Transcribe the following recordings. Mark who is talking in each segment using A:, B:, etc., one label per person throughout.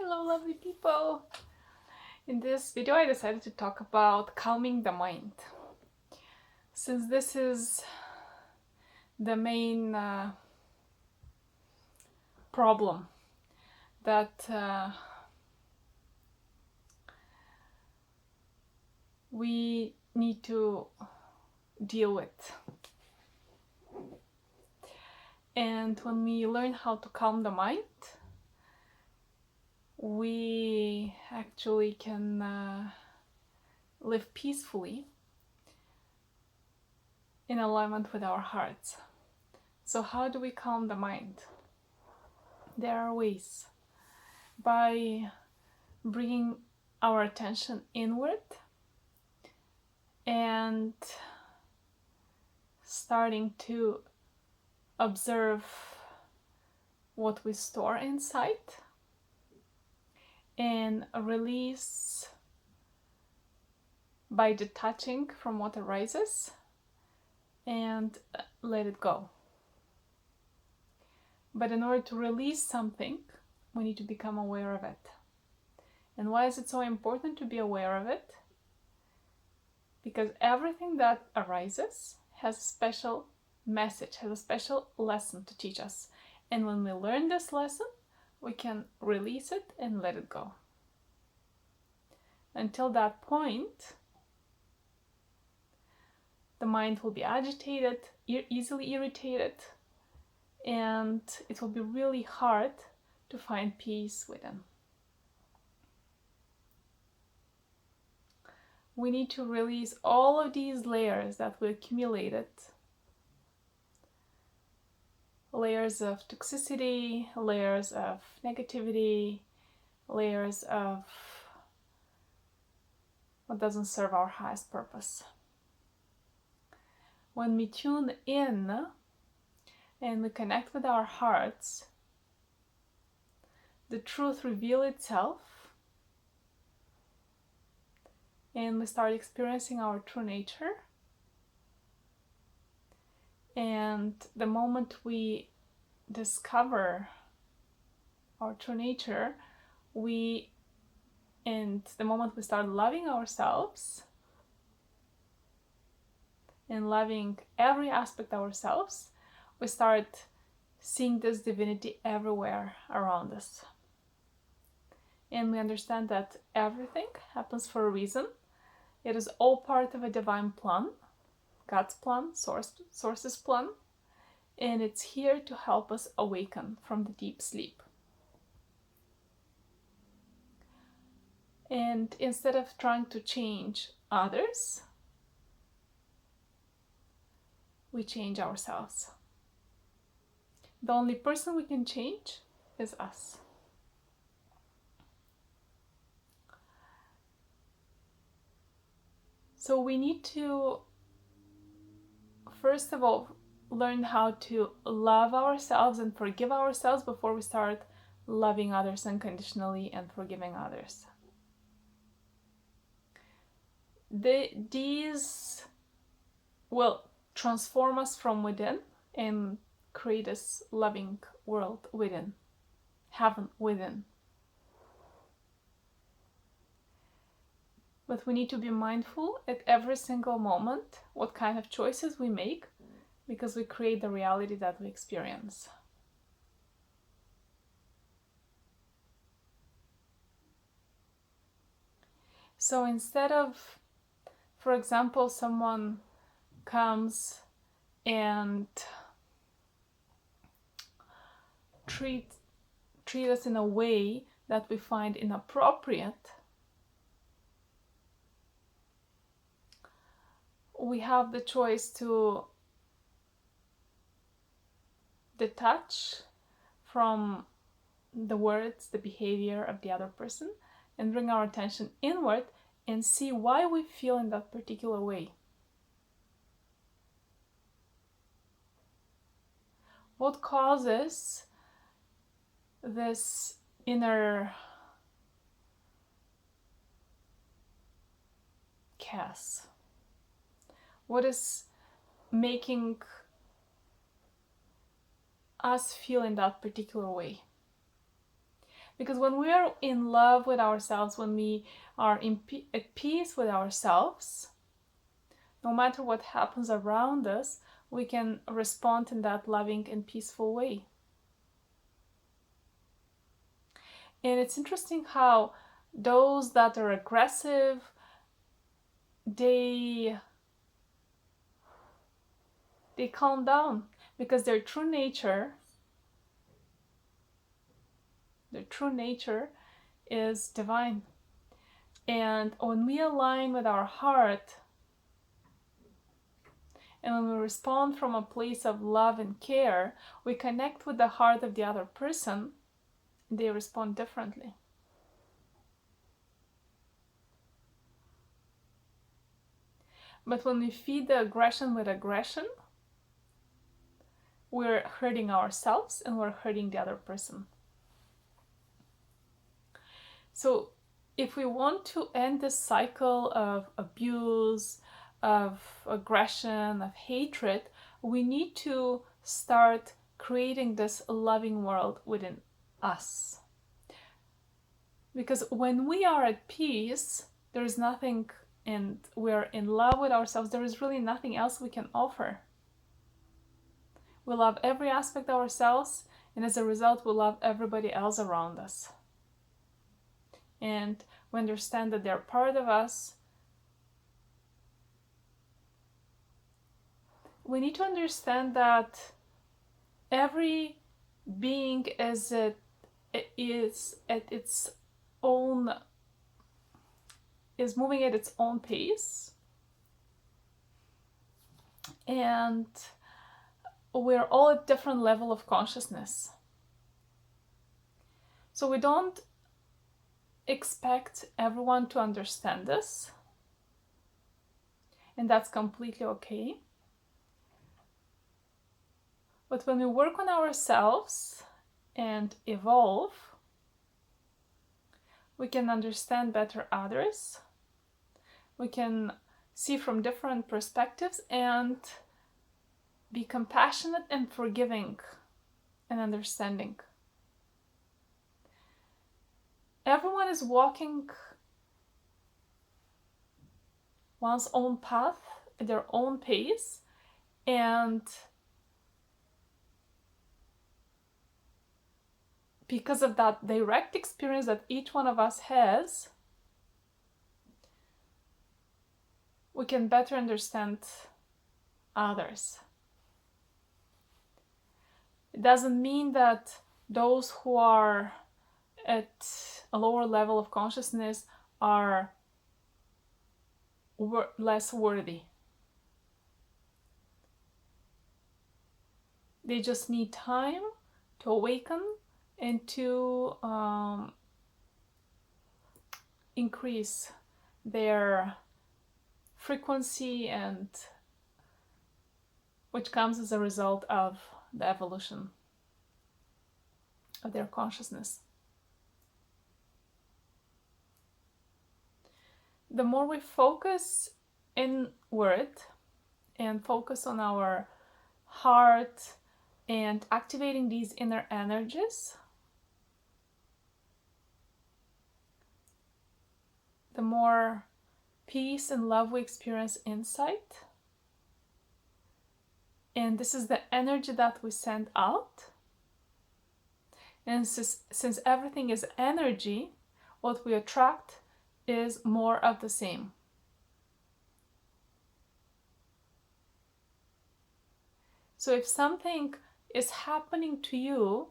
A: Hello lovely people! In this video I decided to talk about calming the mind. Since this is the main problem that we need to deal with. And when we learn how to calm the mind, we actually can live peacefully in alignment with our hearts. So how do we calm the mind? There are ways. By bringing our attention inward and starting to observe what we store inside and release by detaching from what arises and let it go. But in order to release something, we need to become aware of it. And why is it so important to be aware of it? Because everything that arises has a special message, has a special lesson to teach us. And when we learn this lesson, we can release it and let it go. Until that point, the mind will be agitated, easily irritated, and it will be really hard to find peace within. We need to release all of these layers that we accumulated. Layers of toxicity, layers of negativity, layers of what doesn't serve our highest purpose. When we tune in and we connect with our hearts, the truth reveals itself and we start experiencing our true nature. And the moment we discover our true nature, and the moment we start loving ourselves and loving every aspect of ourselves, we start seeing this divinity everywhere around us. And we understand that everything happens for a reason. It is all part of a divine plan, God's plan, Source's plan, and it's here to help us awaken from the deep sleep. And instead of trying to change others, we change ourselves. The only person we can change is us. So we need to, first of all, learn how to love ourselves and forgive ourselves before we start loving others unconditionally and forgiving others. These will transform us from within and create this loving world within, heaven within. But we need to be mindful at every single moment what kind of choices we make, because we create the reality that we experience. So instead of, for example, someone comes and treat us in a way that we find inappropriate, we have the choice to detach from the words, the behavior of the other person, and bring our attention inward and see why we feel in that particular way. What causes this inner chaos? What is making us feel in that particular way? Because when we are in love with ourselves, when we are at peace with ourselves, no matter what happens around us, we can respond in that loving and peaceful way. And it's interesting how those that are aggressive, they calm down, because their true nature is divine. And when we align with our heart, and when we respond from a place of love and care, we connect with the heart of the other person, and they respond differently. But when we feed the aggression with aggression, we're hurting ourselves and we're hurting the other person. So if we want to end this cycle of abuse, of aggression, of hatred, we need to start creating this loving world within us. Because when we are at peace, there is nothing, and we're in love with ourselves, there is really nothing else we can offer. We love every aspect of ourselves, and as a result, we love everybody else around us. And we understand that they're part of us. We need to understand that every being is at its own, is moving at its own pace, and we're all at different level of consciousness. So we don't expect everyone to understand this, and that's completely okay. But when we work on ourselves and evolve, we can understand better others. We can see from different perspectives and be compassionate and forgiving and understanding. Everyone is walking one's own path at their own pace, and because of that direct experience that each one of us has, we can better understand others. It doesn't mean that those who are at a lower level of consciousness are less worthy. They just need time to awaken and to increase their frequency, and which comes as a result of the evolution of their consciousness. The more we focus inward and focus on our heart and activating these inner energies, the more peace and love we experience inside. And this is the energy that we send out. And since everything is energy, what we attract is more of the same. So if something is happening to you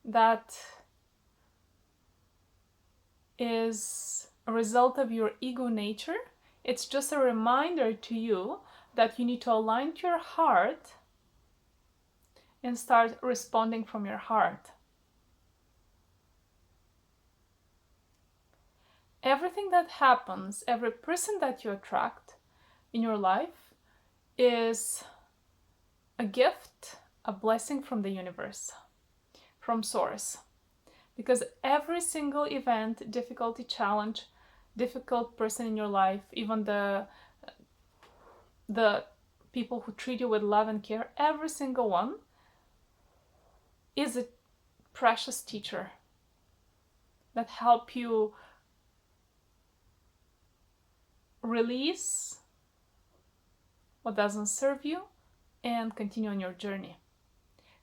A: that is a result of your ego nature, it's just a reminder to you that you need to align to your heart and start responding from your heart. Everything that happens, every person that you attract in your life is a gift, a blessing from the universe, from Source. Because every single event, difficulty, challenge, difficult person in your life, even the people who treat you with love and care, every single one is precious teacher that help you release what doesn't serve you and continue on your journey.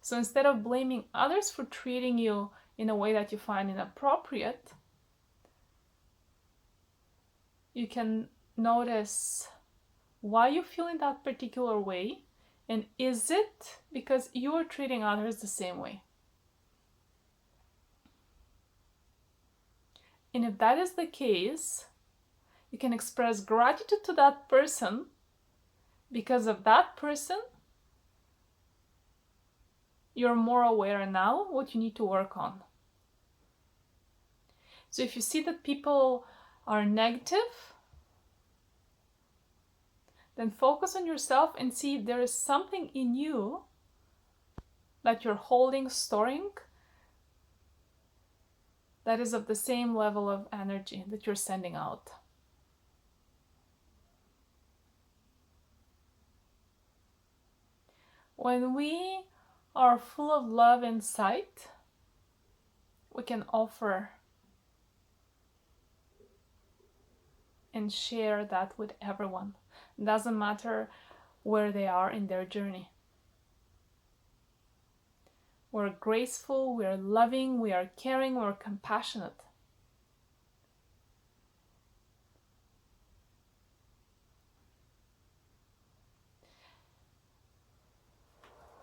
A: So instead of blaming others for treating you in a way that you find inappropriate, you can notice why you feel in that particular way, and is it because you are treating others the same way? And if that is the case, you can express gratitude to that person. Because of that person, you're more aware now what you need to work on. So if you see that people are negative, then focus on yourself and see if there is something in you that you're holding, storing, that is of the same level of energy that you're sending out. When we are full of love inside, we can offer and share that with everyone. It doesn't matter where they are in their journey. We're graceful, we're loving, we are caring, we're compassionate.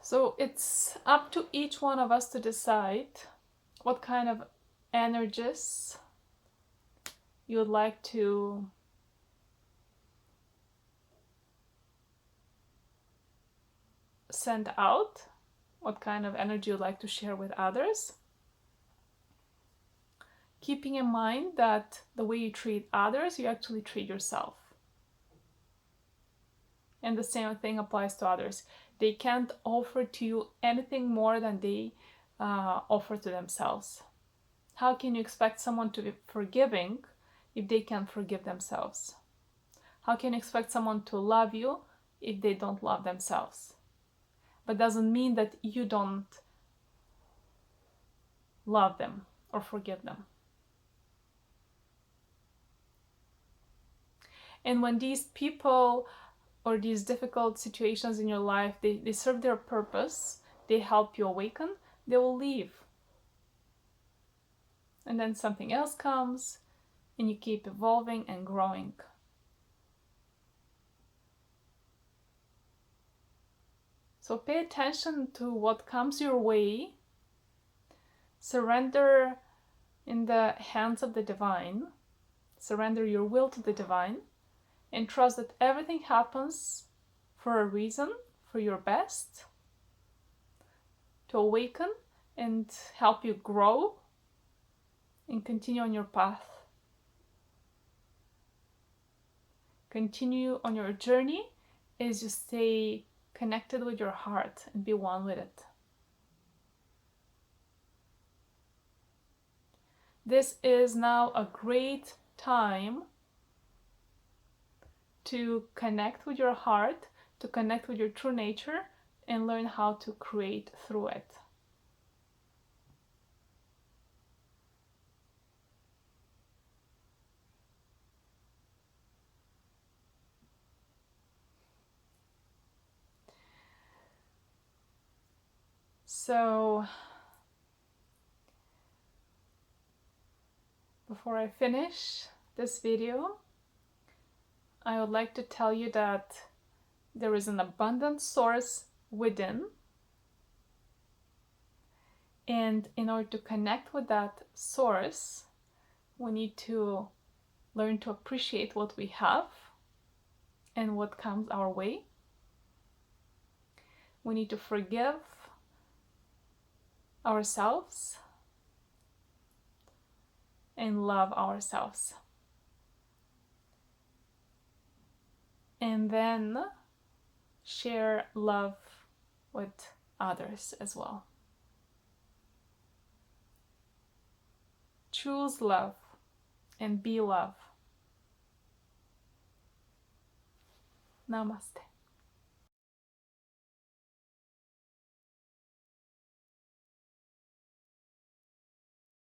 A: So it's up to each one of us to decide what kind of energies you would like to send out, what kind of energy you'd like to share with others. Keeping in mind that the way you treat others, you actually treat yourself. And the same thing applies to others. They can't offer to you anything more than they offer to themselves. How can you expect someone to be forgiving if they can't forgive themselves? How can you expect someone to love you if they don't love themselves? But doesn't mean that you don't love them or forgive them. And when these people or these difficult situations in your life, they serve their purpose, they help you awaken, they will leave. And then something else comes, and you keep evolving and growing. So pay attention to what comes your way, surrender in the hands of the divine, surrender your will to the divine, and trust that everything happens for a reason, for your best, to awaken and help you grow and continue on your path. Continue on your journey as you stay connected with your heart and be one with it. This is now a great time to connect with your heart, to connect with your true nature, and learn how to create through it. So, before I finish this video, I would like to tell you that there is an abundant source within. And in order to connect with that source, we need to learn to appreciate what we have and what comes our way. We need to forgive ourselves and love ourselves. And then share love with others as well. Choose love and be love. Namaste.